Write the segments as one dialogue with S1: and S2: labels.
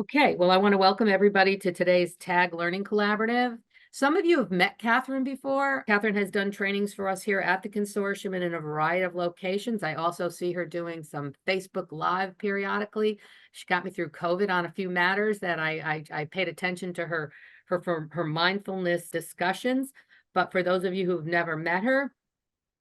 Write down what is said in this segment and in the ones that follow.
S1: Okay, well, I want to welcome everybody to today's TAG Learning Collaborative. Some of you have met Catherine before. Catherine has done trainings for us here at the consortium and in a variety of locations. I also see her doing some Facebook Live periodically. She got me through COVID on a few matters that I paid attention to her mindfulness discussions. But for those of you who've never met her,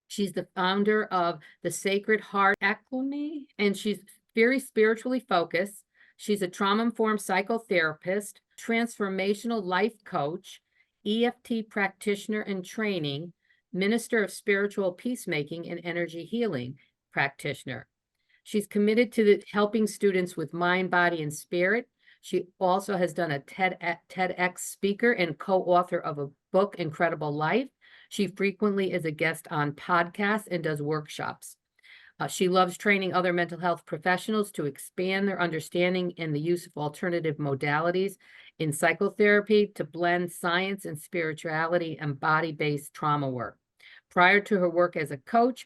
S1: she's the founder of the Sacred Heart Alchemy, and she's very spiritually focused. She's a trauma-informed psychotherapist, transformational life coach, EFT practitioner in training, minister of spiritual peacemaking and energy healing practitioner. She's committed to helping students with mind, body, and spirit. She also has done a TEDx speaker and co-author of a book, Incredible Life. She frequently is a guest on podcasts and does workshops. She loves training other mental health professionals to expand their understanding and the use of alternative modalities in psychotherapy to blend science and spirituality and body-based trauma work. Prior to her work as a coach,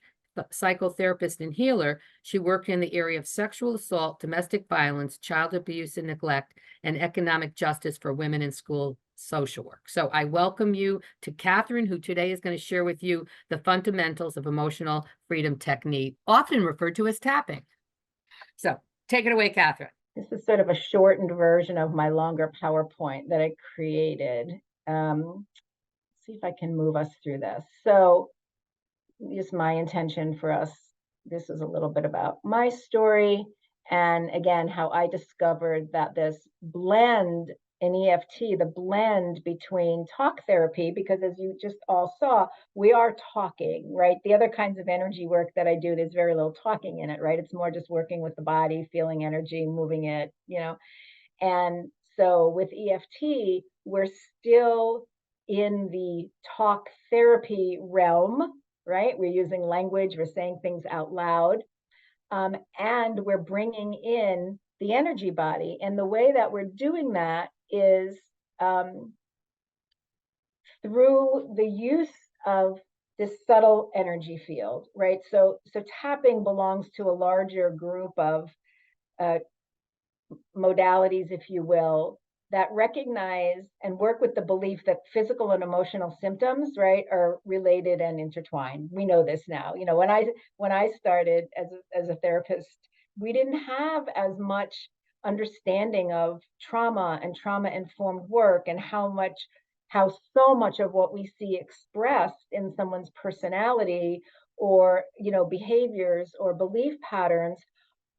S1: psychotherapist, and healer, she worked in the area of sexual assault, domestic violence, child abuse and neglect, and economic justice for women in school social work. So I welcome you to Catherine, who today is going to share with you the fundamentals of emotional freedom technique, often referred to as tapping. So take it away, Catherine.
S2: This is sort of a shortened version of my longer PowerPoint that I created. See if I can move us through this. So just my intention for us, this is a little bit about my story, and again, how I discovered that this blend in EFT, the blend between talk therapy, because as you just all saw, we are talking, right? The other kinds of energy work that I do, there's very little talking in it, right? It's more just working with the body, feeling energy, moving it, And so with EFT, we're still in the talk therapy realm, right? We're using language, we're saying things out loud, and we're bringing in the energy body. And the way that we're doing that is through the use of this subtle energy field, right? So tapping belongs to a larger group of modalities, if you will, that recognize and work with the belief that physical and emotional symptoms, right, are related and intertwined. We know this now. When I started as a therapist, we didn't have as much understanding of trauma and trauma-informed work, and how so much of what we see expressed in someone's personality or behaviors or belief patterns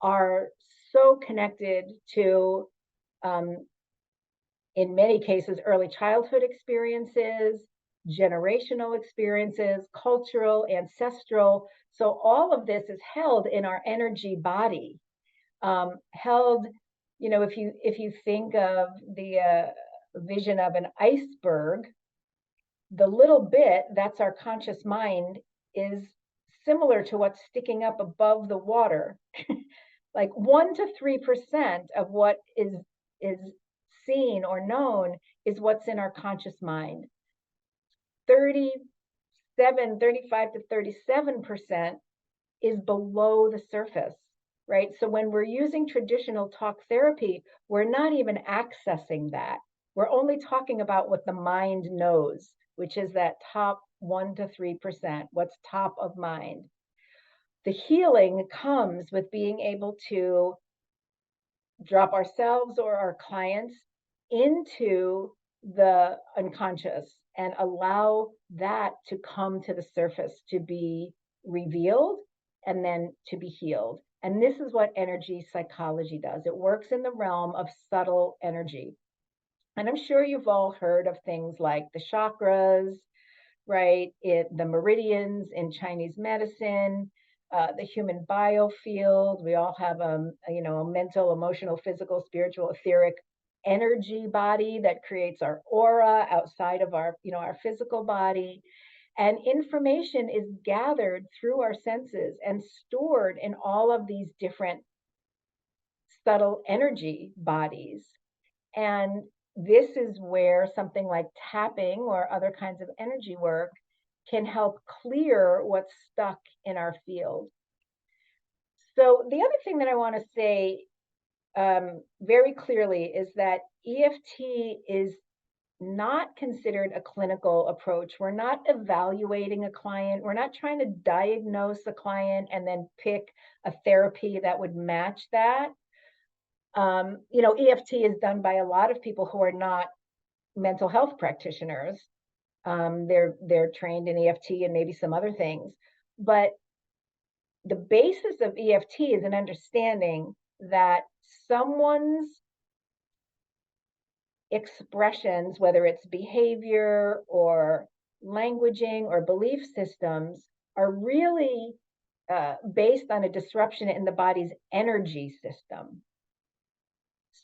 S2: are so connected to, in many cases, early childhood experiences, generational experiences, cultural, ancestral. So all of this is held in our energy body. Held, if you think of the vision of an iceberg, the little bit that's our conscious mind is similar to what's sticking up above the water. Like 1 to 3% of what is seen or known is what's in our conscious mind. 35 to 37% is below the surface, right? So when we're using traditional talk therapy, we're not even accessing that. We're only talking about what the mind knows, which is that top 1 to 3%, what's top of mind. The healing comes with being able to drop ourselves or our clients into the unconscious and allow that to come to the surface, to be revealed and then to be healed. And this is what energy psychology does. It works in the realm of subtle energy. And I'm sure you've all heard of things like the chakras, right? The meridians in Chinese medicine, the human biofield. We all have a mental, emotional, physical, spiritual, etheric energy body that creates our aura outside of our physical body. And information is gathered through our senses and stored in all of these different subtle energy bodies. And this is where something like tapping or other kinds of energy work can help clear what's stuck in our field. So the other thing that I want to say very clearly is that EFT is not considered a clinical approach. We're not evaluating a client. We're not trying to diagnose a client and then pick a therapy that would match that. EFT is done by a lot of people who are not mental health practitioners. They're trained in EFT and maybe some other things, but the basis of EFT is an understanding that someone's expressions, whether it's behavior or languaging or belief systems, are really based on a disruption in the body's energy system.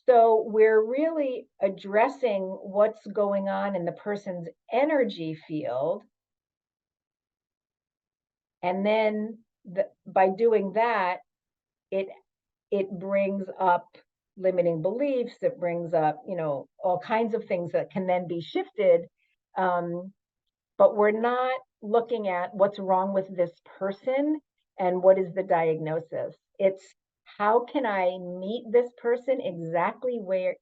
S2: So we're really addressing what's going on in the person's energy field. And then by doing that, it brings up limiting beliefs. It brings up, all kinds of things that can then be shifted. But we're not looking at what's wrong with this person and what is the diagnosis. It's how can I meet this person exactly where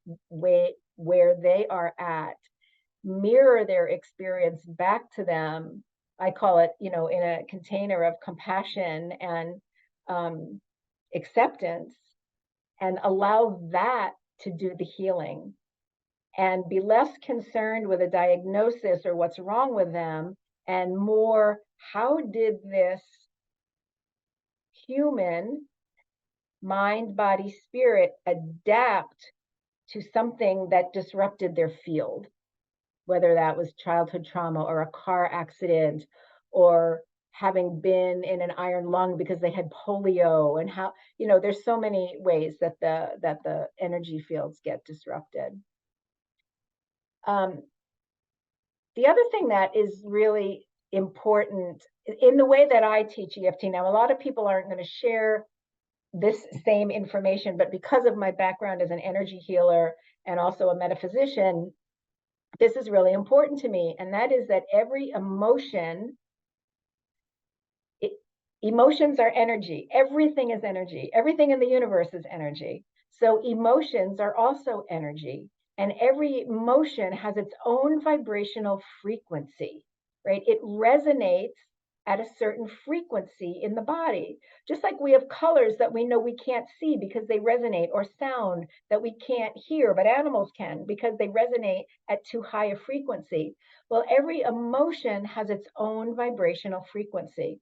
S2: they are at, mirror their experience back to them. I call it, in a container of compassion and acceptance, and allow that to do the healing, and be less concerned with a diagnosis or what's wrong with them, and more, how did this human mind, body, spirit adapt to something that disrupted their field, whether that was childhood trauma or a car accident or having been in an iron lung because they had polio, and how, there's so many ways that the energy fields get disrupted. The other thing that is really important in the way that I teach EFT, now a lot of people aren't going to share this same information, but because of my background as an energy healer and also a metaphysician, this is really important to me. And that is that every emotions are energy. Everything is energy. Everything in the universe is energy. So emotions are also energy. And every emotion has its own vibrational frequency, right? It resonates at a certain frequency in the body. Just like we have colors that we know we can't see because they resonate, or sound that we can't hear, but animals can because they resonate at too high a frequency. Well, every emotion has its own vibrational frequency.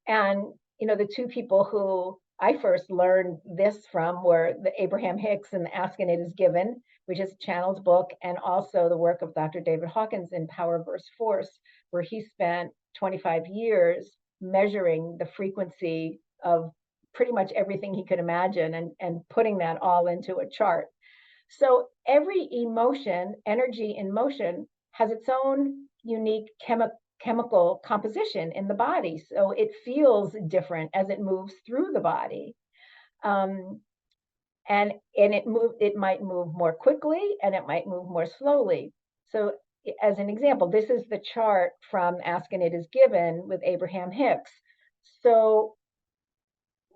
S2: And, the two people who I first learned this from were the Abraham Hicks and Ask and It Is Given, which is Channel's book, and also the work of Dr. David Hawkins in Power versus Force, where he spent 25 years measuring the frequency of pretty much everything he could imagine and putting that all into a chart. So every emotion, energy in motion, has its own unique chemical composition in the body. So it feels different as it moves through the body. And it might move more quickly and it might move more slowly. So as an example, this is the chart from Ask and It Is Given with Abraham Hicks. So,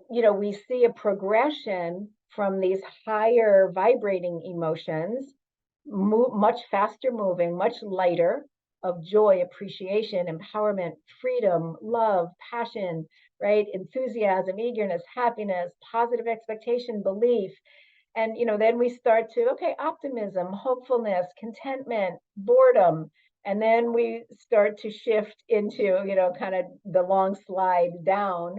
S2: we see a progression from these higher vibrating emotions, much faster moving, much lighter, of joy, appreciation, empowerment, freedom, love, passion, right? Enthusiasm, eagerness, happiness, positive expectation, belief. And, then we start to, optimism, hopefulness, contentment, boredom. And then we start to shift into, kind of the long slide down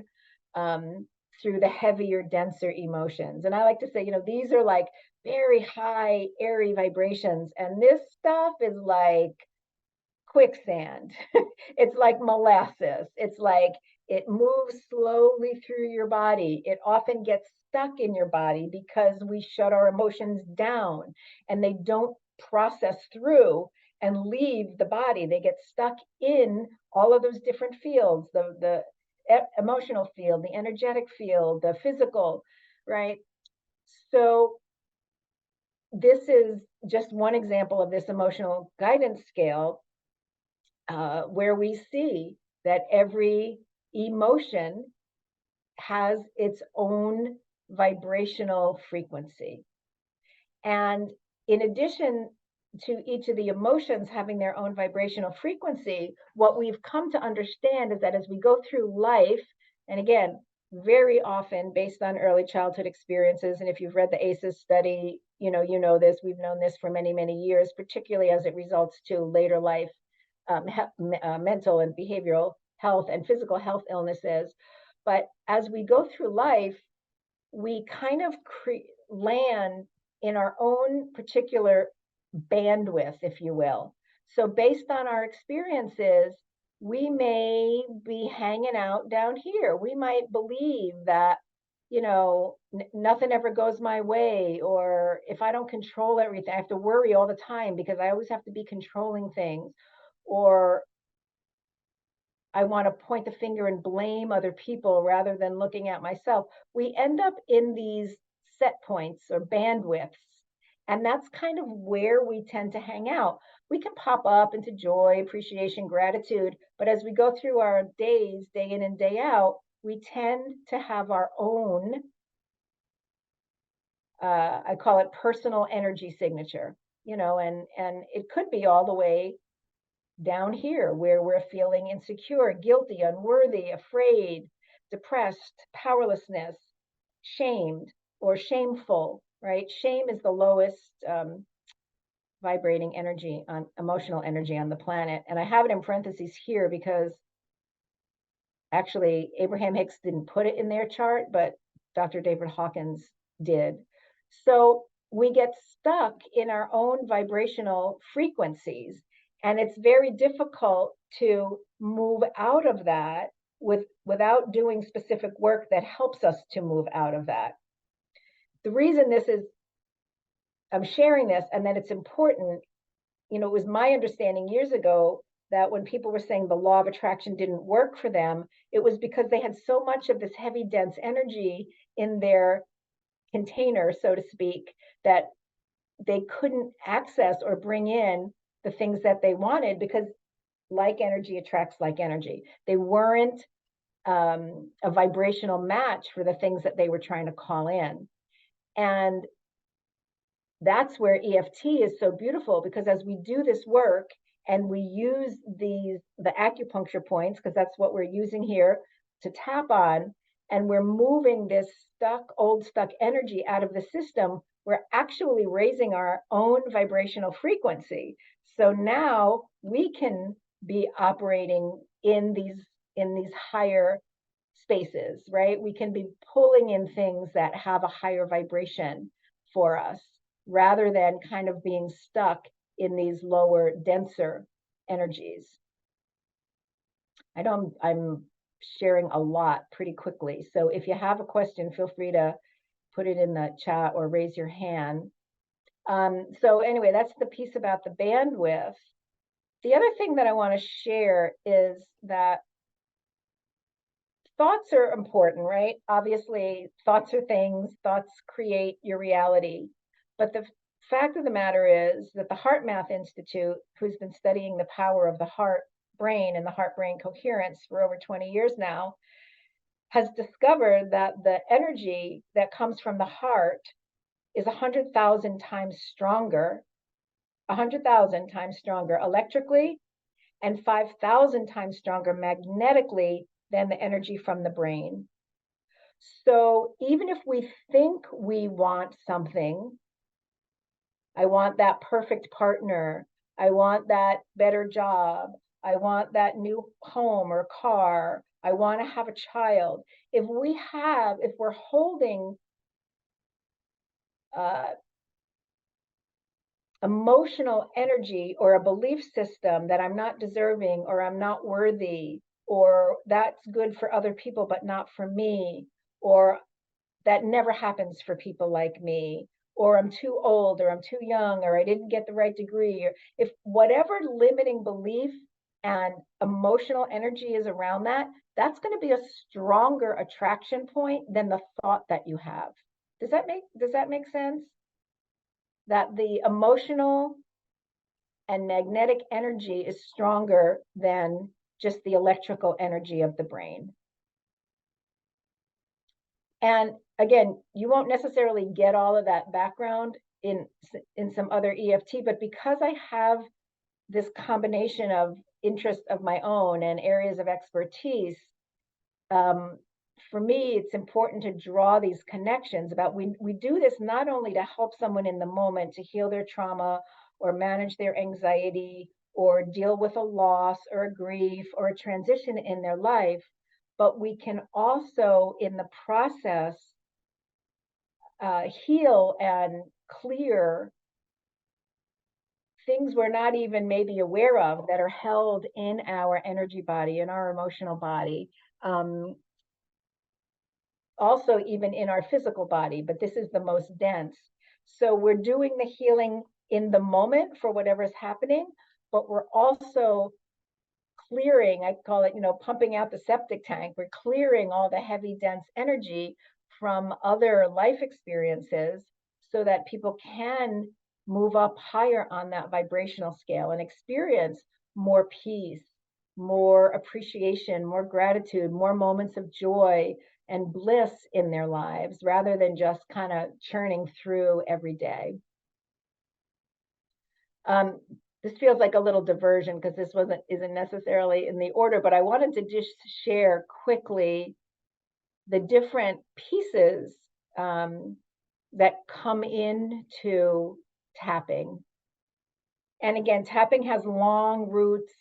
S2: through the heavier, denser emotions. And I like to say, these are like very high, airy vibrations. And this stuff is like quicksand. It's like molasses. It's like it moves slowly through your body. It often gets stuck in your body because we shut our emotions down and they don't process through and leave the body. They get stuck in all of those different fields, the emotional field, the energetic field, the physical, right? So this is just one example of this emotional guidance scale, where we see that every emotion has its own vibrational frequency. And in addition to each of the emotions having their own vibrational frequency, what we've come to understand is that as we go through life, and again, very often based on early childhood experiences, and if you've read the ACEs study, you know this, we've known this for many, many years, particularly as it results to later life mental and behavioral health and physical health illnesses. But as we go through life, we kind of land in our own particular bandwidth, if you will. So based on our experiences, we may be hanging out down here. We might believe that, nothing ever goes my way, or if I don't control everything, I have to worry all the time because I always have to be controlling things, or I want to point the finger and blame other people rather than looking at myself. We end up in these set points or bandwidths. And that's kind of where we tend to hang out. We can pop up into joy, appreciation, gratitude. But as we go through our days, day in and day out, we tend to have our own, I call it personal energy signature, and it could be all the way down here where we're feeling insecure, guilty, unworthy, afraid, depressed, powerlessness, shamed, or shameful, right? Shame is the lowest vibrating energy on emotional energy on the planet. And I have it in parentheses here because actually Abraham Hicks didn't put it in their chart, but Dr. David Hawkins did. So we get stuck in our own vibrational frequencies. And it's very difficult to move out of that without doing specific work that helps us to move out of that. The reason I'm sharing this and that it's important, it was my understanding years ago that when people were saying the law of attraction didn't work for them, it was because they had so much of this heavy, dense energy in their container, so to speak, that they couldn't access or bring in the things that they wanted because like energy attracts like energy. They weren't a vibrational match for the things that they were trying to call in. And that's where EFT is so beautiful, because as we do this work and we use the acupuncture points, because that's what we're using here to tap on, and we're moving this old stuck energy out of the system, we're actually raising our own vibrational frequency. So now we can be operating in these higher spaces, right? We can be pulling in things that have a higher vibration for us, rather than kind of being stuck in these lower, denser energies. I know I'm sharing a lot pretty quickly. So if you have a question, feel free to put it in the chat or raise your hand. So anyway, that's the piece about the bandwidth. The other thing that I want to share is that thoughts are important, right? Obviously, thoughts are things, thoughts create your reality. But the fact of the matter is that the Heart Math Institute, who's been studying the power of the heart brain and the heart brain coherence for over 20 years now, has discovered that the energy that comes from the heart is 100,000 times stronger, 100,000 times stronger electrically, and 5,000 times stronger magnetically than the energy from the brain. So even if we think we want something, I want that perfect partner, I want that better job, I want that new home or car, I want to have a child. If we're holding emotional energy or a belief system that I'm not deserving, or I'm not worthy, or that's good for other people but not for me, or that never happens for people like me, or I'm too old, or I'm too young, or I didn't get the right degree, or if whatever limiting belief and emotional energy is around that, that's going to be a stronger attraction point than the thought that you have. Does that make sense? That the emotional and magnetic energy is stronger than just the electrical energy of the brain. And again, you won't necessarily get all of that background in some other EFT, but because I have this combination of interest of my own and areas of expertise, um, for me, it's important to draw these connections about we do this not only to help someone in the moment to heal their trauma or manage their anxiety or deal with a loss or a grief or a transition in their life, but we can also, in the process, heal and clear things we're not even maybe aware of that are held in our energy body, in our emotional body, also even in our physical body, but this is the most dense. So we're doing the healing in the moment for whatever's happening, but we're also clearing, I call it, pumping out the septic tank. We're clearing all the heavy, dense energy from other life experiences so that people can move up higher on that vibrational scale and experience more peace, more appreciation, more gratitude, more moments of joy and bliss in their lives rather than just kind of churning through every day. This feels like a little diversion because this isn't necessarily in the order, but I wanted to just share quickly the different pieces that come into tapping. And again, tapping has long roots,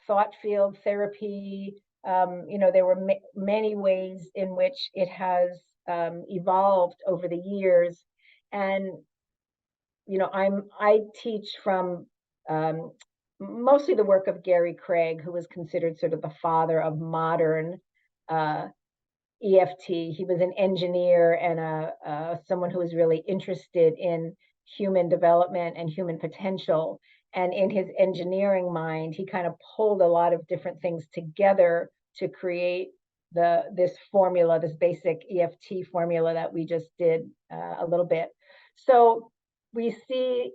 S2: thought field therapy. There were many ways in which it has evolved over the years. And I teach from mostly the work of Gary Craig, who was considered sort of the father of modern EFT. He was an engineer and someone who was really interested in human development and human potential. And in his engineering mind, he kind of pulled a lot of different things together to create this formula, this basic EFT formula that we just did a little bit. So we see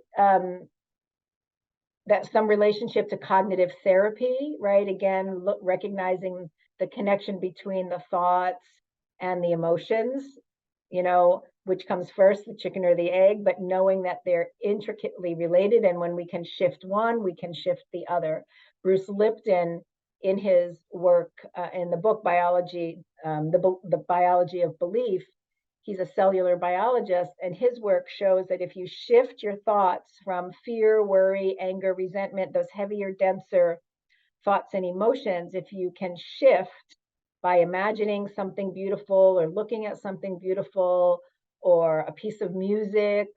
S2: that some relationship to cognitive therapy, right? Again, recognizing the connection between the thoughts and the emotions, which comes first, the chicken or the egg, but knowing that they're intricately related. And when we can shift one, we can shift the other. Bruce Lipton, in his work in the book Biology, the Biology of Belief, he's a cellular biologist, and his work shows that if you shift your thoughts from fear, worry, anger, resentment, those heavier, denser thoughts and emotions, if you can shift by imagining something beautiful or looking at something beautiful or a piece of music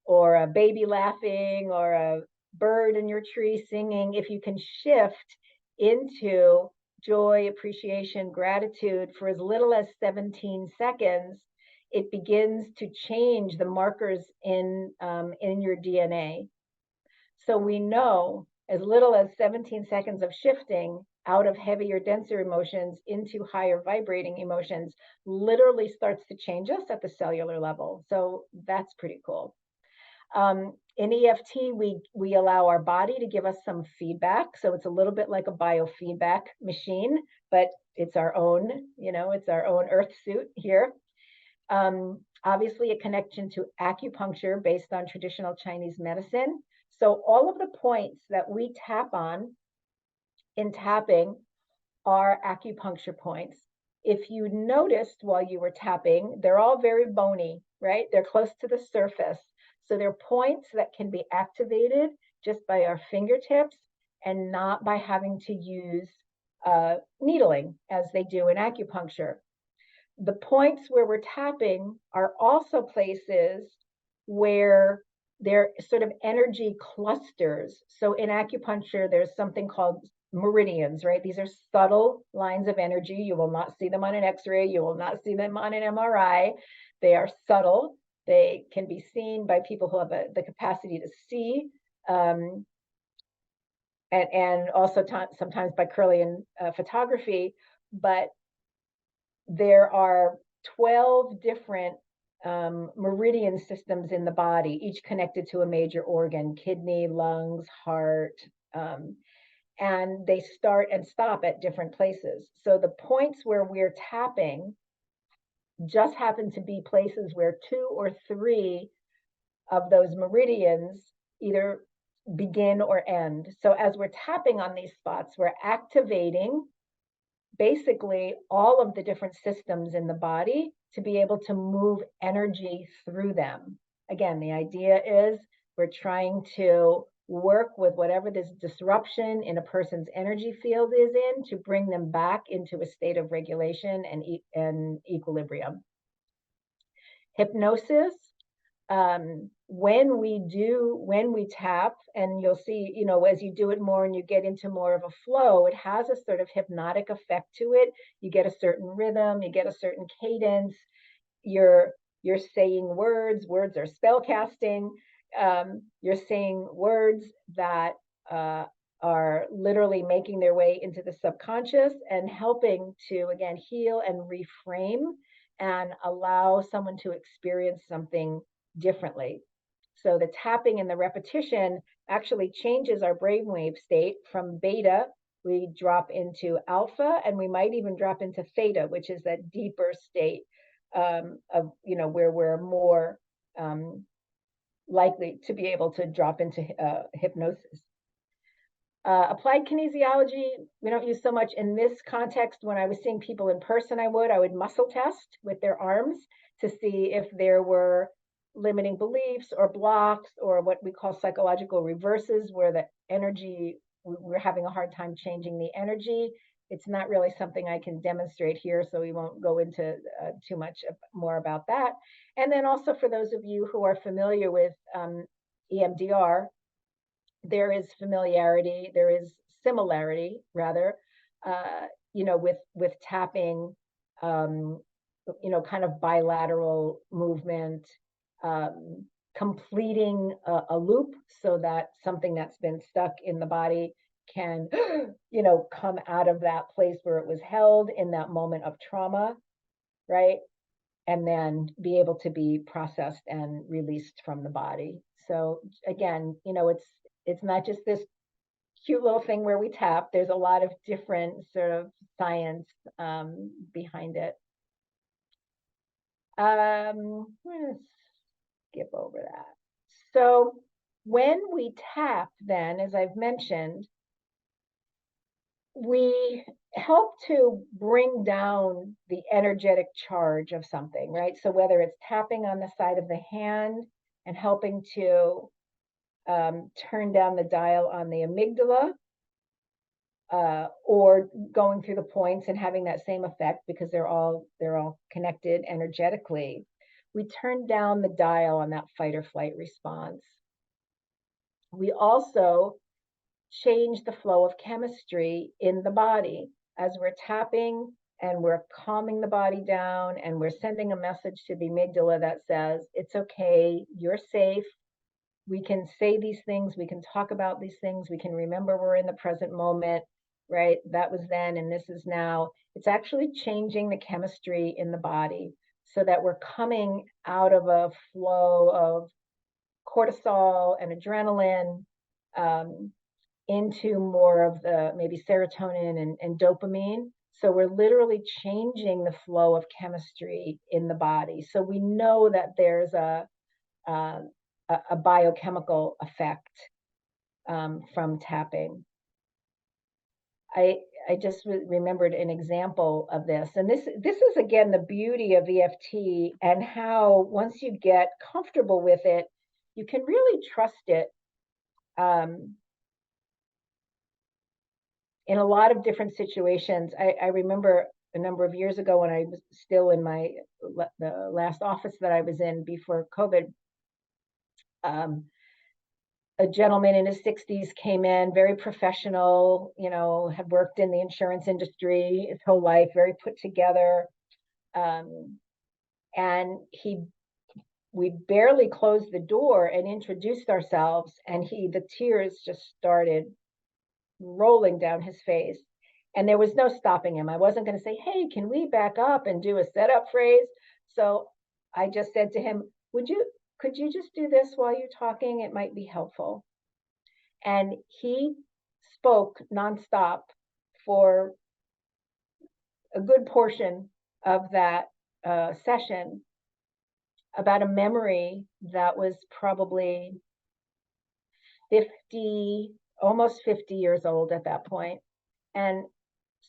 S2: or a baby laughing or a bird in your tree singing, if you can shift into joy, appreciation, gratitude for as little as 17 seconds, it begins to change the markers in your DNA. So we know as little as 17 seconds of shifting out of heavier, denser emotions into higher vibrating emotions literally starts to change us at the cellular level. So that's pretty cool. In EFT, we allow our body to give us some feedback. So it's a little bit like a biofeedback machine, but it's our own, it's our own earth suit here. Obviously a connection to acupuncture based on traditional Chinese medicine. So all of the points that we tap on in tapping are acupuncture points. If you noticed while you were tapping, they're all very bony, right? They're close to the surface. So they're points that can be activated just by our fingertips and not by having to use needling as they do in acupuncture. The points where we're tapping are also places where they're sort of energy clusters. So in acupuncture, there's something called meridians, right? These are subtle lines of energy. You will not see them on an X-ray. You will not see them on an MRI. They are subtle. They can be seen by people who have the capacity to see, and also sometimes by Kirlian photography. But there are 12 different meridian systems in the body, each connected to a major organ: kidney, lungs, heart, and they start and stop at different places. So the points where we're tapping, just happen to be places where 2 or 3 of those meridians either begin or end. So as we're tapping on these spots, we're activating basically all of the different systems in the body to be able to move energy through them. Again, the idea is we're trying to work with whatever this disruption in a person's energy field is in to bring them back into a state of regulation and equilibrium. Hypnosis, when we tap, and you'll see, as you do it more and you get into more of a flow, it has a sort of hypnotic effect to it. You get a certain rhythm, you get a certain cadence. You're saying words are spell casting. You're saying words that are literally making their way into the subconscious and helping to, again, heal and reframe and allow someone to experience something differently. So the tapping and the repetition actually changes our brainwave state from beta. We drop into alpha, and we might even drop into theta, which is that deeper state of, where we're more likely to be able to drop into hypnosis. Applied kinesiology, we don't use so much in this context. When I was seeing people in person, I would muscle test with their arms to see if there were limiting beliefs or blocks or what we call psychological reverses, where the energy, we're having a hard time changing the energy. It's not really something I can demonstrate here, so we won't go into too much more about that. And then also for those of you who are familiar with EMDR, there is familiarity, there is similarity rather, with tapping, kind of bilateral movement, completing a loop so that something that's been stuck in the body can, come out of that place where it was held in that moment of trauma, right? And then be able to be processed and released from the body. So again, it's not just this cute little thing where we tap. There's a lot of different sort of science behind it. Let's skip over that. So when we tap, then, as I've mentioned, we help to bring down the energetic charge of something, right? So whether it's tapping on the side of the hand and helping to turn down the dial on the amygdala, or going through the points and having that same effect because they're all connected energetically, we turn down the dial on that fight or flight response. We also change the flow of chemistry in the body as we're tapping and we're calming the body down, and we're sending a message to the amygdala that says, it's okay, you're safe. We can say these things, we can talk about these things, we can remember we're in the present moment, right? That was then and this is now. It's actually changing the chemistry in the body so that we're coming out of a flow of cortisol and adrenaline into more of the maybe serotonin and dopamine. So we're literally changing the flow of chemistry in the body. So we know that there's a biochemical effect from tapping. I just remembered an example of this, and this is again the beauty of EFT and how once you get comfortable with it, you can really trust it in a lot of different situations. I remember a number of years ago when I was still in the last office that I was in before COVID. A gentleman in his 60s came in, very professional, had worked in the insurance industry his whole life, very put together. And we barely closed the door and introduced ourselves, and the tears just started rolling down his face. And there was no stopping him. I wasn't going to say, hey, can we back up and do a setup phrase? So I just said to him, could you just do this while you're talking? It might be helpful. And he spoke nonstop for a good portion of that session about a memory that was probably 50, almost 50 years old at that point. And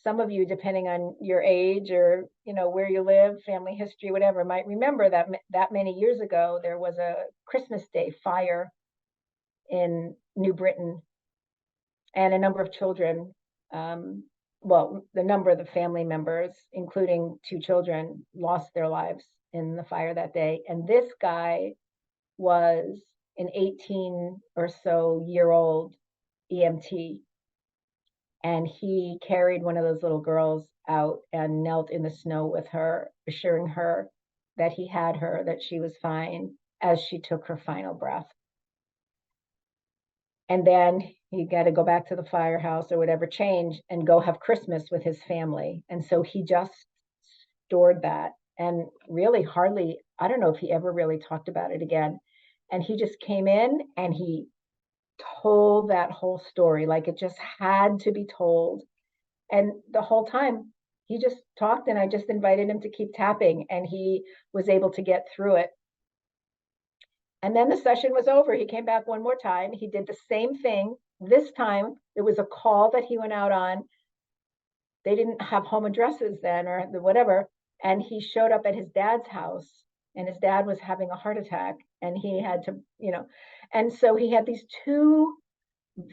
S2: some of you, depending on your age or, where you live, family history, whatever, might remember that many years ago, there was a Christmas Day fire in New Britain, and a number of children, the number of the family members, including 2 children, lost their lives in the fire that day. And this guy was an 18 or so year old EMT. And he carried one of those little girls out and knelt in the snow with her, assuring her that he had her, that she was fine, as she took her final breath. And then he got to go back to the firehouse or whatever, change, and go have Christmas with his family. And so he just stored that, and really hardly, I don't know if he ever really talked about it again. And he just came in and he told that whole story, like it just had to be told. And the whole time he just talked, and I just invited him to keep tapping, and he was able to get through it. And then the session was over. He came back one more time. He did the same thing. This time there was a call that he went out on. They didn't have home addresses then or whatever. And he showed up at his dad's house, and his dad was having a heart attack, and he had to, and so he had these 2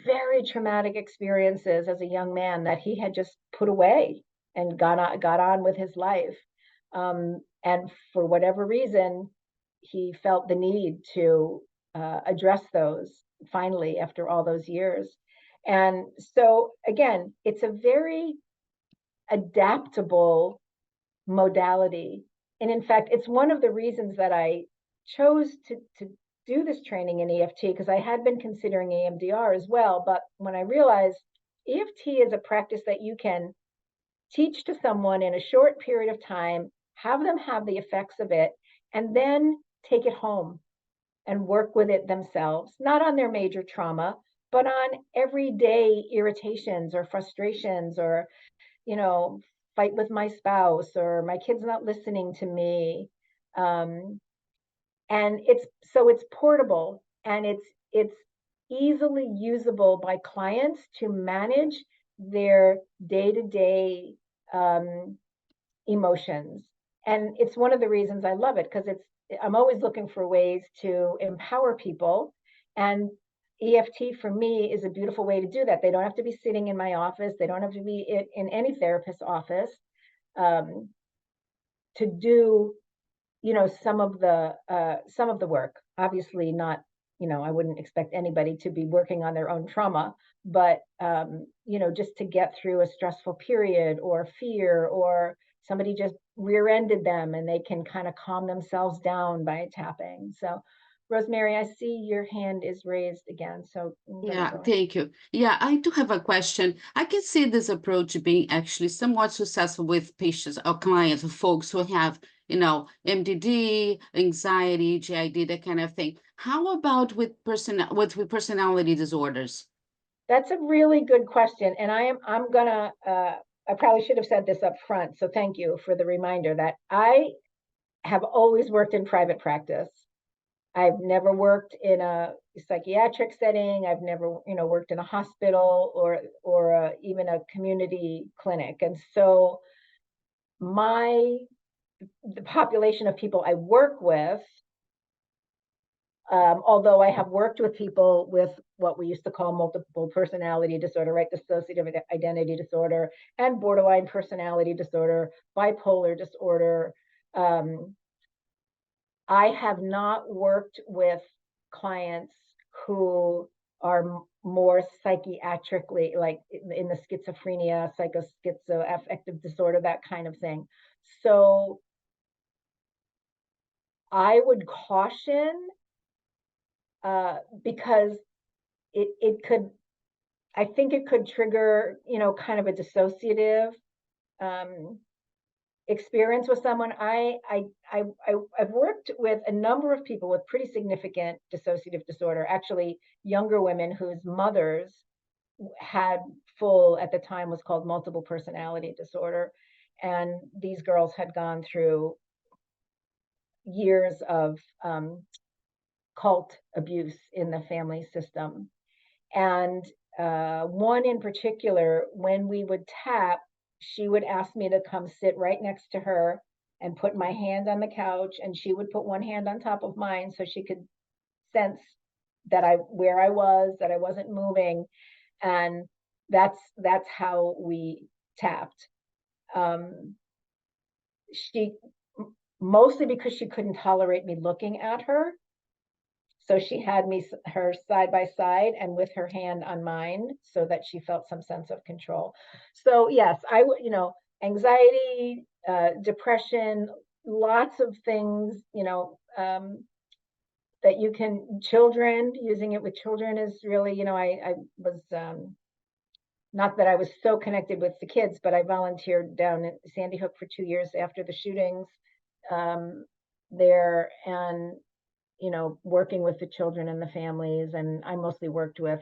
S2: very traumatic experiences as a young man that he had just put away and got on with his life. And for whatever reason, he felt the need to address those finally after all those years. And so again, it's a very adaptable modality. And in fact, it's one of the reasons that I chose to do this training in EFT, because I had been considering EMDR as well. But when I realized EFT is a practice that you can teach to someone in a short period of time, have them have the effects of it, and then take it home and work with it themselves, not on their major trauma, but on everyday irritations or frustrations, or, fight with my spouse, or my kid's not listening to me. And it's portable, and it's easily usable by clients to manage their day-to-day emotions. And it's one of the reasons I love it, because I'm always looking for ways to empower people. And EFT for me is a beautiful way to do that. They don't have to be sitting in my office. They don't have to be in any therapist's office to do, some of the work. Obviously not, I wouldn't expect anybody to be working on their own trauma, but just to get through a stressful period, or fear, or somebody just rear-ended them, and they can kind of calm themselves down by tapping. So Rosemary, I see your hand is raised again. So
S3: Yeah, thank you. Yeah, I do have a question. I can see this approach being actually somewhat successful with patients or clients or folks who have, MDD, anxiety, GID, that kind of thing. How about with personality disorders?
S2: That's a really good question. And I'm gonna, I probably should have said this up front. So thank you for the reminder that I have always worked in private practice. I've never worked in a psychiatric setting. I've never, worked in a hospital or even a community clinic. And so the population of people I work with, although I have worked with people with what we used to call multiple personality disorder, right? Dissociative identity disorder, and borderline personality disorder, bipolar disorder. I have not worked with clients who are more psychiatrically, like in the schizophrenia, psychoschizoaffective disorder, that kind of thing. So I would caution, because I think it could trigger, kind of a dissociative experience with someone. I've worked with a number of people with pretty significant dissociative disorder, actually younger women whose mothers had at the time was called multiple personality disorder. And these girls had gone through years of cult abuse in the family system. And one in particular, when we would tap, she would ask me to come sit right next to her and put my hand on the couch, and she would put one hand on top of mine so she could sense that where I was, that I wasn't moving. And that's how we tapped. She, mostly because she couldn't tolerate me looking at her, so she had her side by side and with her hand on mine, so that she felt some sense of control. So yes, anxiety, depression, lots of things, that you can, children, using it with children is really, I was, not that I was so connected with the kids, but I volunteered down at Sandy Hook for 2 years after the shootings there, and working with the children and the families. And I mostly worked with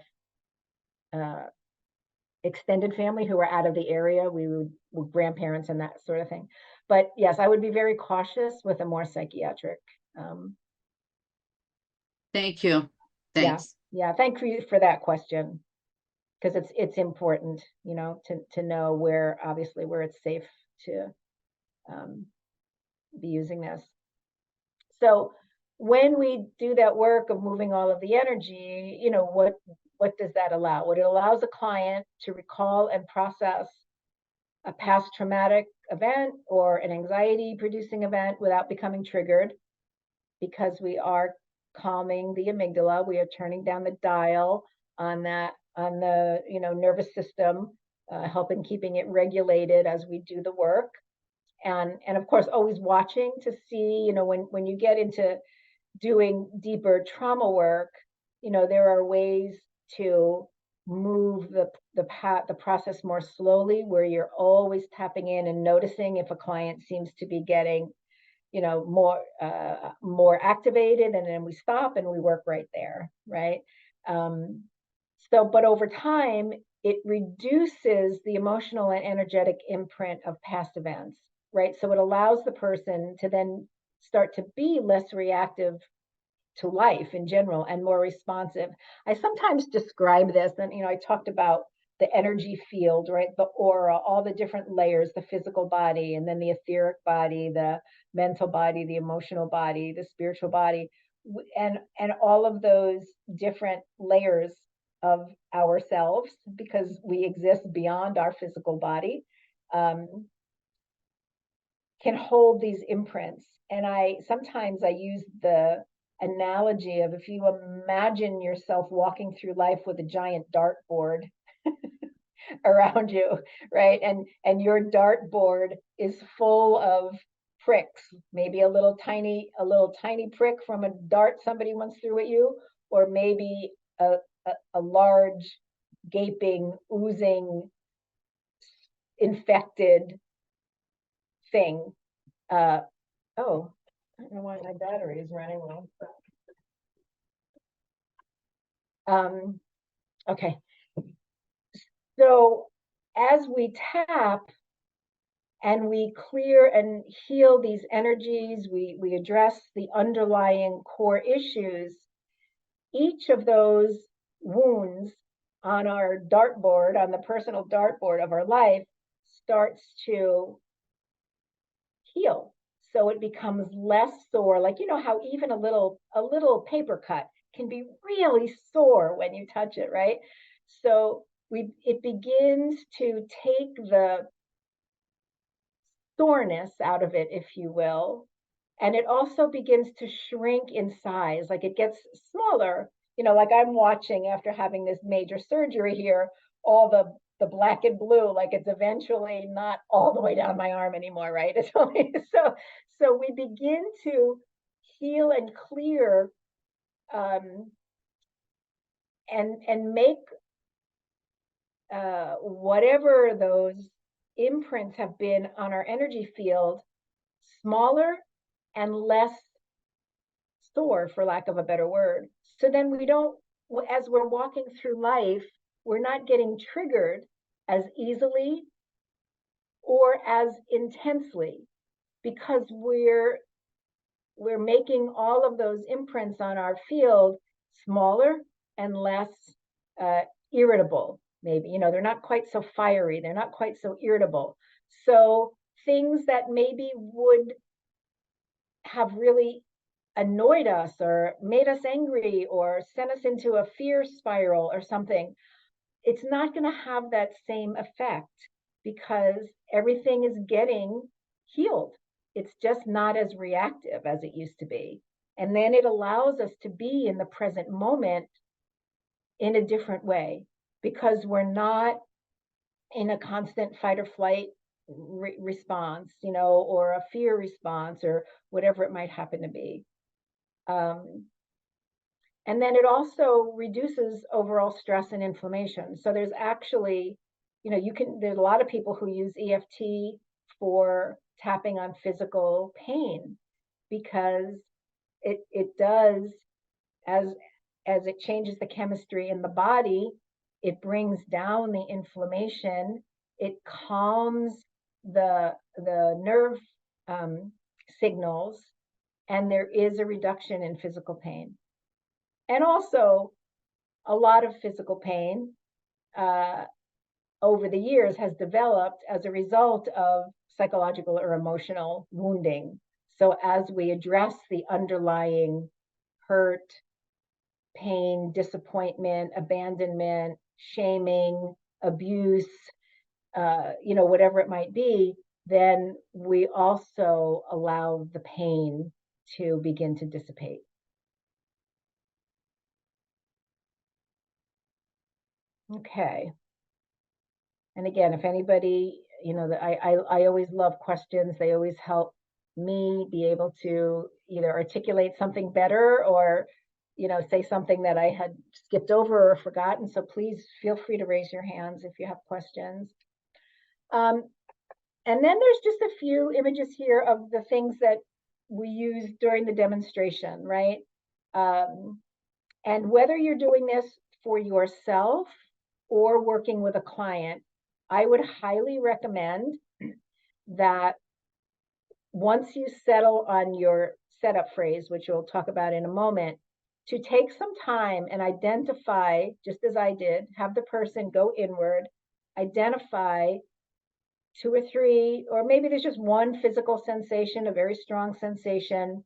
S2: extended family who were out of the area. We would, with grandparents and that sort of thing. But yes, I would be very cautious with a more psychiatric.
S3: Thank you. Thanks.
S2: Yeah. Thank you for that question, because it's important, to know where it's safe to be using this. So when we do that work of moving all of the energy, what does that allow? What it allows a client to recall and process a past traumatic event or an anxiety producing event without becoming triggered, because we are calming the amygdala. We are turning down the dial on the nervous system, helping keeping it regulated as we do the work. And of course, always watching to see, when you get into doing deeper trauma work, there are ways to move the process more slowly, where you're always tapping in and noticing if a client seems to be getting, more activated, and then we stop and we work right there, right? But over time, it reduces the emotional and energetic imprint of past events, right? So it allows the person to then start to be less reactive to life in general and more responsive. I sometimes describe this, and I talked about the energy field, right? The aura, all the different layers, the physical body, and then the etheric body, the mental body, the emotional body, the spiritual body, and all of those different layers of ourselves, because we exist beyond our physical body, can hold these imprints. And sometimes I use the analogy of, if you imagine yourself walking through life with a giant dartboard around you, right? And your dartboard is full of pricks, maybe a little tiny prick from a dart somebody once threw at you, or maybe a large, gaping, oozing, infected thing. I don't know why my battery is running low. Okay. So as we tap and we clear and heal these energies, we address the underlying core issues. Each of those wounds on our dartboard, on the personal dartboard of our life, starts to heal. So it becomes less sore. Like, how even a little paper cut can be really sore when you touch it, right? So it begins to take the soreness out of it, if you will. And it also begins to shrink in size. Like, it gets smaller, like I'm watching after having this major surgery here, all the black and blue, like it's eventually not all the way down my arm anymore, right? It's only so we begin to heal and clear, and make whatever those imprints have been on our energy field smaller and less sore, for lack of a better word. So then we don't, as we're walking through life, we're not getting triggered as easily or as intensely, because we're we're making all of those imprints on our field smaller and less irritable, maybe. They're not quite so fiery. They're not quite so irritable. So things that maybe would have really annoyed us or made us angry or sent us into a fear spiral or something, it's not going to have that same effect because everything is getting healed. It's just not as reactive as it used to be. And then it allows us to be in the present moment in a different way because we're not in a constant fight or flight response, or a fear response or whatever it might happen to be. And then it also reduces overall stress and inflammation. So there's actually, there's a lot of people who use EFT for tapping on physical pain because it does, as it changes the chemistry in the body, it brings down the inflammation, it calms the nerve signals, and there is a reduction in physical pain. And also, a lot of physical pain over the years has developed as a result of psychological or emotional wounding. So as we address the underlying hurt, pain, disappointment, abandonment, shaming, abuse, whatever it might be, then we also allow the pain to begin to dissipate. Okay. And again, if anybody, I always love questions. They always help me be able to either articulate something better or, say something that I had skipped over or forgotten. So please feel free to raise your hands if you have questions. And then there's just a few images here of the things that we use during the demonstration, right? And whether you're doing this for yourself or working with a client, I would highly recommend that once you settle on your setup phrase, which we'll talk about in a moment, to take some time and identify, just as I did, have the person go inward, identify 2 or 3, or maybe there's just one physical sensation, a very strong sensation.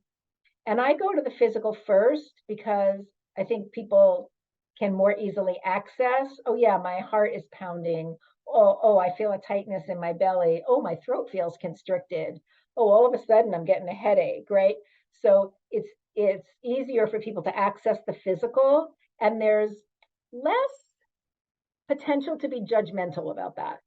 S2: And I go to the physical first because I think people can more easily access, oh yeah, my heart is pounding. Oh, I feel a tightness in my belly. Oh, my throat feels constricted. Oh, all of a sudden I'm getting a headache, right? So it's easier for people to access the physical, and there's less potential to be judgmental about that.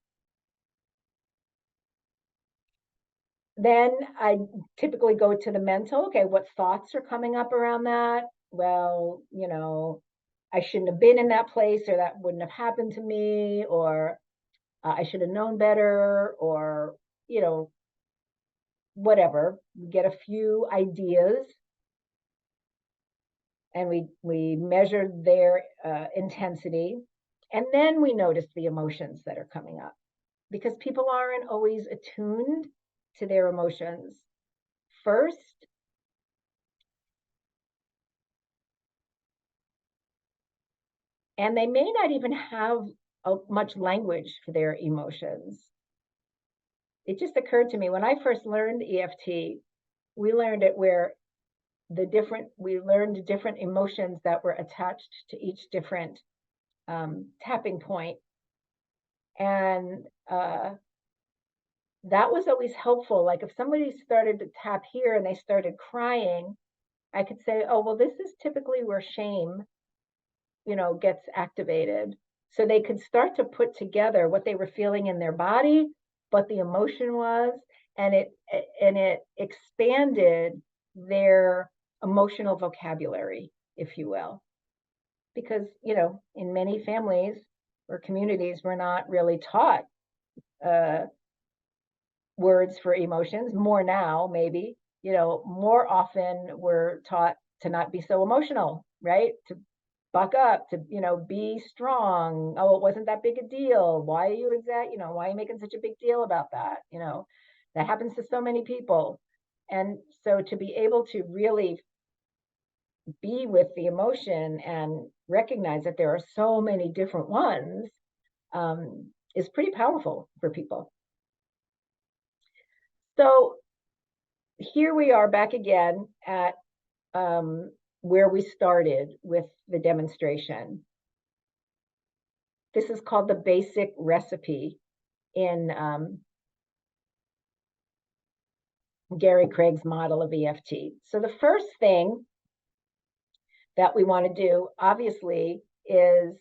S2: Then I typically go to the mental. Okay, what thoughts are coming up around that? Well, I shouldn't have been in that place, or that wouldn't have happened to me, or I should have known better, or, whatever. We get a few ideas and we measure their intensity. And then we notice the emotions that are coming up because people aren't always attuned to their emotions first. And they may not even have much language for their emotions. It just occurred to me when I first learned EFT, we learned it where we learned different emotions that were attached to each different tapping point. And that was always helpful. Like if somebody started to tap here and they started crying, I could say, oh, well, this is typically where shame, gets activated. So they could start to put together what they were feeling in their body, what the emotion was, and it expanded their emotional vocabulary, if you will. Because, in many families or communities, we're not really taught words for emotions. More now, maybe, more often we're taught to not be so emotional, right? To buck up, to, be strong. Oh, it wasn't that big a deal. Why are you why are you making such a big deal about that? That happens to so many people. And so to be able to really be with the emotion and recognize that there are so many different ones is pretty powerful for people. So here we are back again at where we started with the demonstration. This is called the basic recipe in Gary Craig's model of EFT. So the first thing that we want to do, obviously, is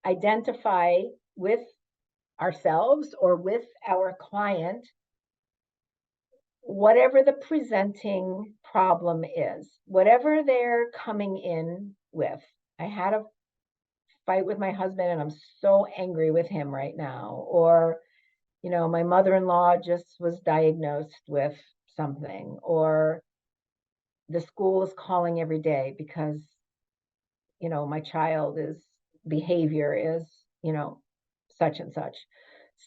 S2: identify with ourselves or with our client whatever the presenting problem is, whatever they're coming in with. I had a fight with my husband and I'm so angry with him right now. Or, you know, my mother-in-law just was diagnosed with something, or the school is calling every day because, you know, my child's behavior is, you know, such and such.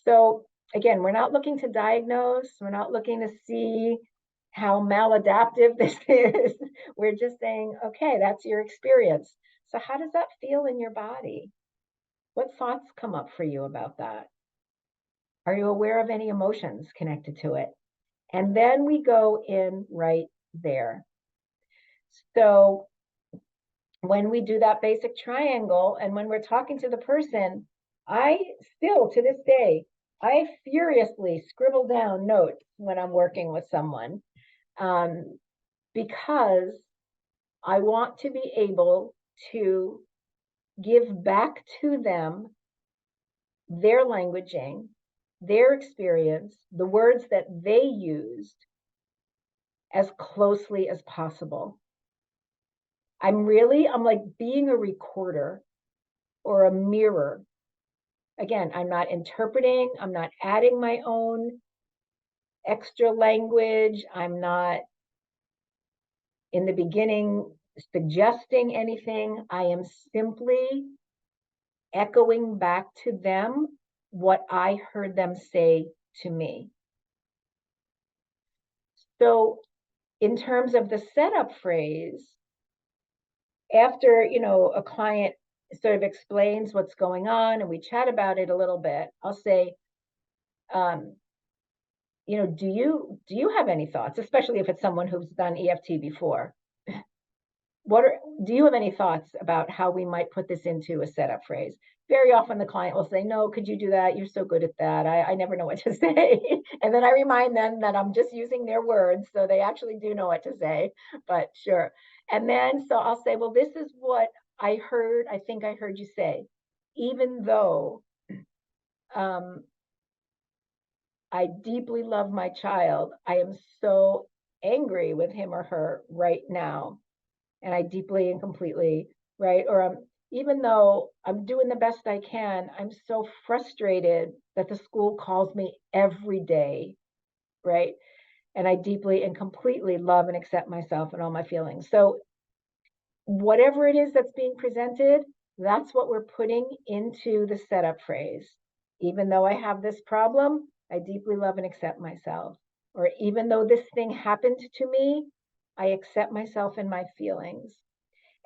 S2: So again, we're not looking to diagnose. We're not looking to see how maladaptive this is. We're just saying, okay, that's your experience. So how does that feel in your body? What thoughts come up for you about that? Are you aware of any emotions connected to it? And then we go in right there. So when we do that basic triangle and when we're talking to the person, I still, to this day, I furiously scribble down notes when I'm working with someone because I want to be able to give back to them their languaging, their experience, the words that they used as closely as possible. I'm like being a recorder or a mirror. Again, I'm not interpreting, I'm not adding my own extra language, I'm not in the beginning suggesting anything. I am simply echoing back to them what I heard them say to me. So in terms of the setup phrase, after, you know, a client sort of explains what's going on and we chat about it a little bit, I'll say, you know, do you have any thoughts, especially if it's someone who's done EFT before? Do you have any thoughts about how we might put this into a setup phrase? Very often the client will say, no, could you do that? You're so good at that. I never know what to say. And then I remind them that I'm just using their words, so they actually do know what to say, but sure. And then, so I'll say, well, this is what I think I heard you say, even though I deeply love my child, I am so angry with him or her right now. And I deeply and completely, right? Or even though I'm doing the best I can, I'm so frustrated that the school calls me every day, right? And I deeply and completely love and accept myself and all my feelings. So whatever it is that's being presented, that's what we're putting into the setup phrase. Even though I have this problem, I deeply love and accept myself. Or even though this thing happened to me, I accept myself and my feelings.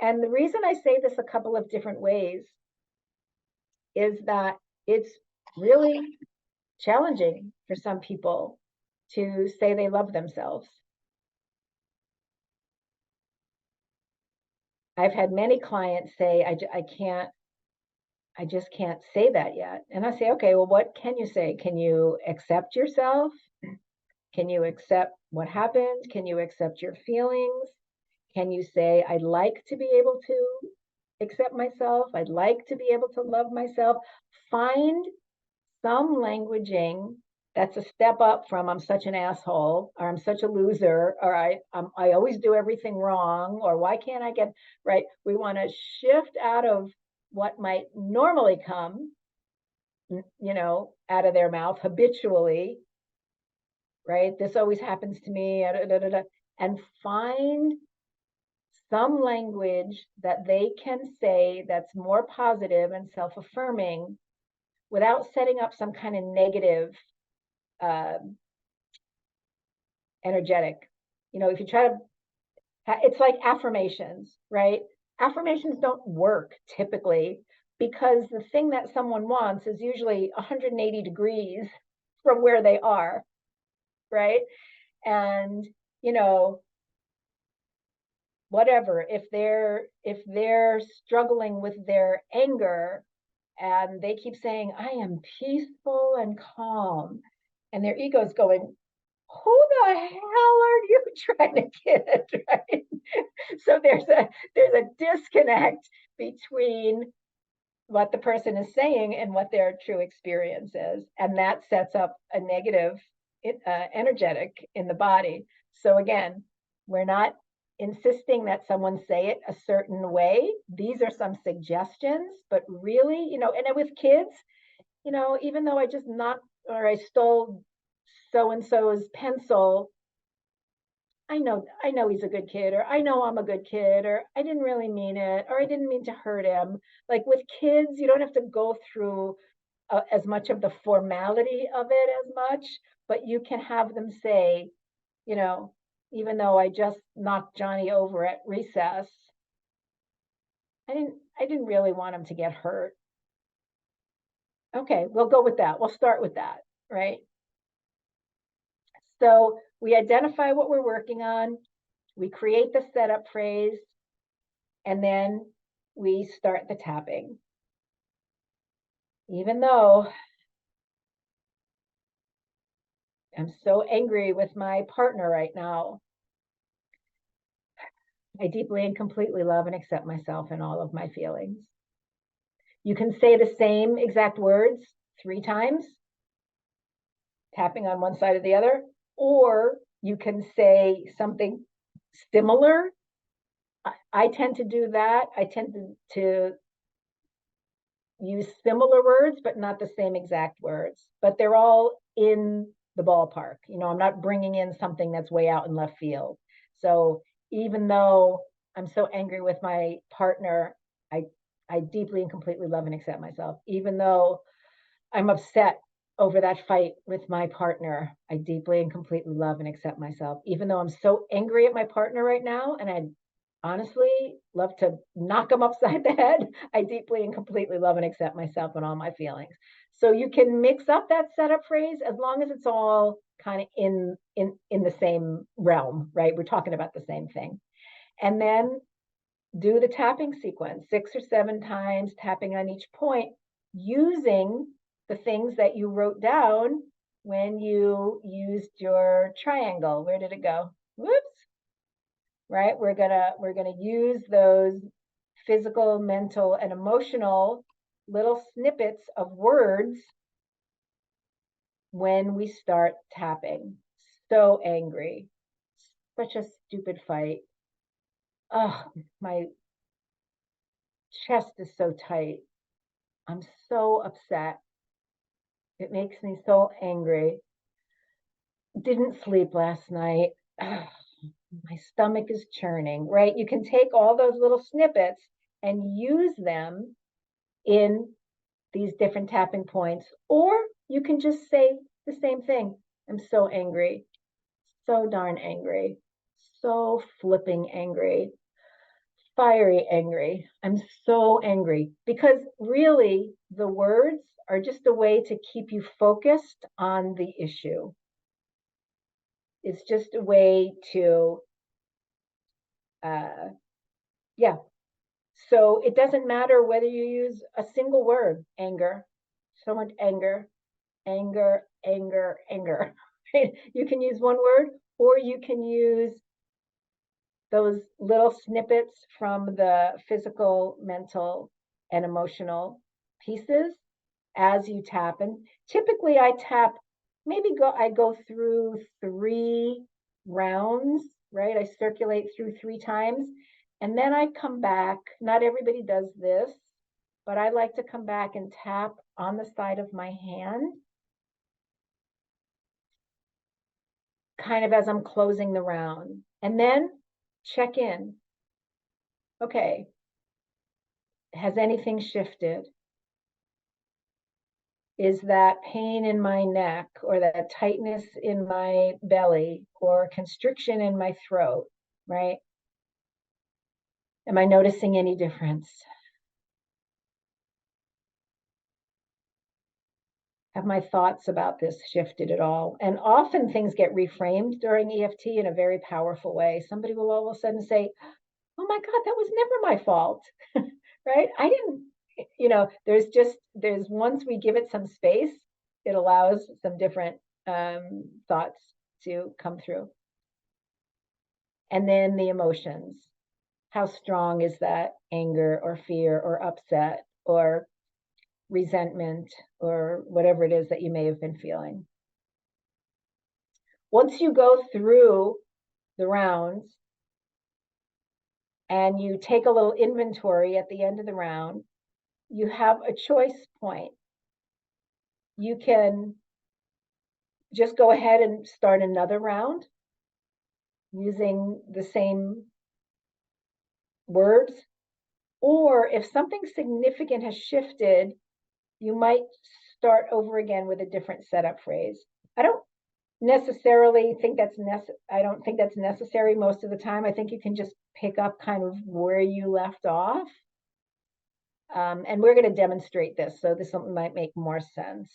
S2: And the reason I say this a couple of different ways is that it's really challenging for some people to say they love themselves. I've had many clients say, I just can't say that yet. And I say, okay, well, what can you say? Can you accept yourself? Can you accept what happened? Can you accept your feelings? Can you say, I'd like to be able to accept myself? I'd like to be able to love myself. Find some languaging that's a step up from I'm such an asshole, or I'm such a loser, or I always do everything wrong, or why can't I get right? We want to shift out of what might normally come, you know, out of their mouth habitually, right? This always happens to me, and find some language that they can say that's more positive and self-affirming without setting up some kind of negative energetic if you try to, it's like affirmations, right? Affirmations don't work typically because the thing that someone wants is usually 180 degrees from where they are, right? And, whatever, if they're struggling with their anger and they keep saying, I am peaceful and calm, and their ego's going, who the hell are you trying to get, right? So there's a disconnect between what the person is saying and what their true experience is, and that sets up a negative energetic in the body. So again, we're not insisting that someone say it a certain way. These are some suggestions, but really, and with kids, even though I just knocked or I stole so-and-so's pencil, I know he's a good kid, or I know I'm a good kid, or I didn't really mean it, or I didn't mean to hurt him. Like with kids, you don't have to go through as much of the formality of it as much, but you can have them say, even though I just knocked Johnny over at recess, I didn't really want him to get hurt. Okay, we'll go with that. We'll start with that, right? So we identify what we're working on, we create the setup phrase, and then we start the tapping. Even though I'm so angry with my partner right now, I deeply and completely love and accept myself and all of my feelings. You can say the same exact words 3 times, tapping on one side or the other, or you can say something similar. I tend to do that. I tend to use similar words, but not the same exact words, but they're all in the ballpark. I'm not bringing in something that's way out in left field. So even though I'm so angry with my partner, I deeply and completely love and accept myself. Even though I'm upset over that fight with my partner, I deeply and completely love and accept myself. Even though I'm so angry at my partner right now, and I'd honestly love to knock him upside the head, I deeply and completely love and accept myself and all my feelings. So you can mix up that setup phrase as long as it's all kind of in the same realm, right? We're talking about the same thing. And then do the tapping sequence 6 or 7 times, tapping on each point, using the things that you wrote down when you used your triangle. Where did it go? Whoops. Right? We're gonna use those physical, mental, and emotional little snippets of words when we start tapping. So angry. Such a stupid fight. Oh, my chest is so tight. I'm so upset. It makes me so angry. Didn't sleep last night. Ugh, my stomach is churning, right? You can take all those little snippets and use them in these different tapping points, or you can just say the same thing. I'm so angry, so darn angry, so flipping angry, fiery angry. I'm so angry, because really the words are just a way to keep you focused on the issue. It's just a way to, yeah. So it doesn't matter whether you use a single word, anger, so much anger, anger, anger, anger. Right? You can use one word, or you can use those little snippets from the physical, mental, and emotional pieces as you tap. And typically I tap, I go through 3 rounds, right? I circulate through 3 times, and then I come back. Not everybody does this, but I like to come back and tap on the side of my hand, kind of as I'm closing the round, and then check in. Okay, has anything shifted? is that pain in my neck, or that tightness in my belly, or constriction in my throat, right? Am I noticing any difference? Have my thoughts about this shifted at all? And often things get reframed during EFT in a very powerful way. Somebody will all of a sudden say, oh my God, that was never my fault, right? I didn't, there's once we give it some space, it allows some different thoughts to come through. And then the emotions. How strong is that anger or fear or upset or resentment or whatever it is that you may have been feeling? Once you go through the rounds and you take a little inventory at the end of the round, you have a choice point. You can just go ahead and start another round using the same words. Or if something significant has shifted, you might start over again with a different setup phrase. I don't necessarily think that's necessary most of the time. I think you can just pick up kind of where you left off. And we're going to demonstrate this, so this might make more sense.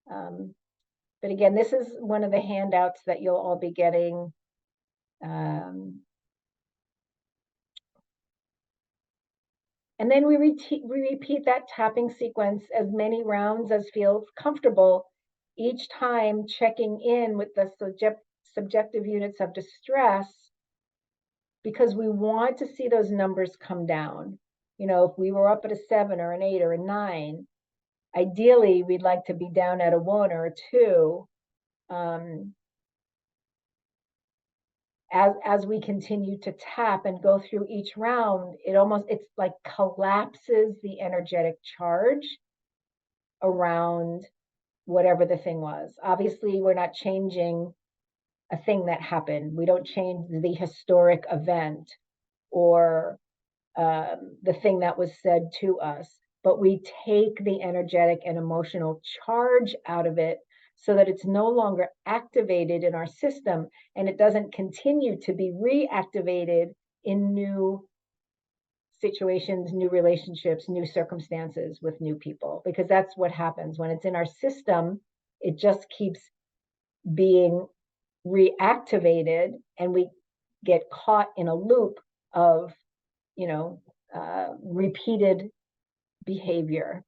S2: But again, this is one of the handouts that you'll all be getting. And then we repeat that tapping sequence as many rounds as feels comfortable, each time checking in with the subjective units of distress, because we want to see those numbers come down. If we were up at a 7 or an 8 or a 9, ideally we'd like to be down at a 1 or a 2. As we continue to tap and go through each round, it's like collapses the energetic charge around whatever the thing was. Obviously, we're not changing a thing that happened. We don't change the historic event or the thing that was said to us, but we take the energetic and emotional charge out of it so that it's no longer activated in our system, and it doesn't continue to be reactivated in new situations, new relationships, new circumstances with new people, because that's what happens when it's in our system. It just keeps being reactivated, and we get caught in a loop of repeated behavior.